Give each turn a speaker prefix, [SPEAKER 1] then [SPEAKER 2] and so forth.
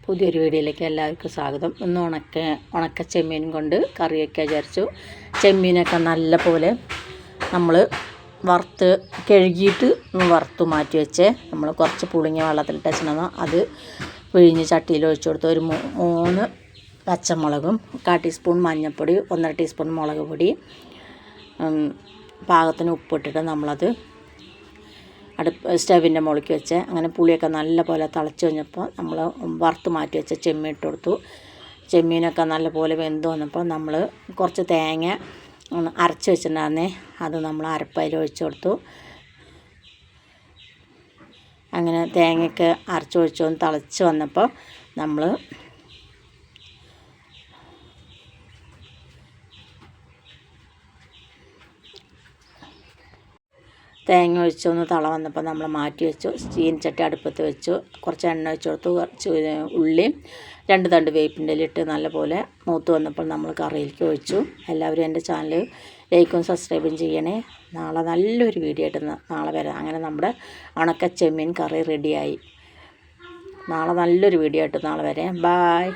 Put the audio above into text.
[SPEAKER 1] പുതിയൊരു വീഡിയോയിലേക്ക് എല്ലാവർക്കും സ്വാഗതം. ഇന്ന് ഉണക്ക ചെമ്മീൻ കൊണ്ട് കറി വയ്ക്കാൻ വിചാരിച്ചു. ചെമ്മീനൊക്കെ നല്ല പോലെ നമ്മൾ വറുത്ത് കഴുകിയിട്ട് വറുത്ത് മാറ്റി വെച്ചേ. നമ്മൾ കുറച്ച് പുളിങ്ങിയ വെള്ളത്തിലിട്ട് വെച്ചിട്ടുണ്ടെന്ന് അത് പിഴിഞ്ഞ് ചട്ടിയിൽ ഒഴിച്ചു കൊടുത്ത് ഒരു 3 പച്ചമുളകും 1/4 ടീസ്പൂൺ മഞ്ഞൾപ്പൊടി 1.5 ടീസ്പൂൺ മുളക് പൊടി പാകത്തിന് ഉപ്പിട്ടിട്ട് നമ്മളത് സ്റ്റവിൻ്റെ മുകളിലേക്ക് വെച്ച് അങ്ങനെ പുളിയൊക്കെ നല്ല പോലെ തിളച്ച് കഴിഞ്ഞപ്പോൾ നമ്മൾ വറുത്ത് മാറ്റി വെച്ച ചെമ്മീൻ ഇട്ട് കൊടുത്തു. ചെമ്മീനൊക്കെ നല്ല പോലെ വെന്ത് വന്നപ്പോൾ നമ്മൾ കുറച്ച് തേങ്ങ അരച്ച് വെച്ചിട്ടുണ്ടായിരുന്നേ, അത് നമ്മൾ അരപ്പയിൽ ഒഴിച്ച് കൊടുത്തു. അങ്ങനെ തേങ്ങയൊക്കെ അരച്ചൊഴിച്ച് വന്ന് തിളച്ച് വന്നപ്പോൾ നമ്മൾ തേങ്ങ ഒഴിച്ചൊന്ന് തള വന്നപ്പോൾ നമ്മൾ മാറ്റി വെച്ചു. ചീനച്ചട്ടി അടുപ്പത്ത് വെച്ചു. കുറച്ച് എണ്ണ ഒഴിച്ച് കൊടുത്തു. കുറച്ച് ഉള്ളിയും 2 തണ്ട് വേപ്പിൻ്റെ ഇട്ട് നല്ലപോലെ മൂത്ത് വന്നപ്പോൾ നമ്മൾ കറിയിലേക്ക് ഒഴിച്ചു. എല്ലാവരും എൻ്റെ ചാനൽ ലൈക്കും സബ്സ്ക്രൈബും ചെയ്യണേ. നാളെ നല്ലൊരു വീഡിയോ ആയിട്ട് നാളെ വരാം. അങ്ങനെ നമ്മുടെ ഉണക്ക ചെമ്മീൻ കറി റെഡിയായി. നാളെ നല്ലൊരു വീഡിയോ ആയിട്ട് നാളെ വരാം. ബായ്.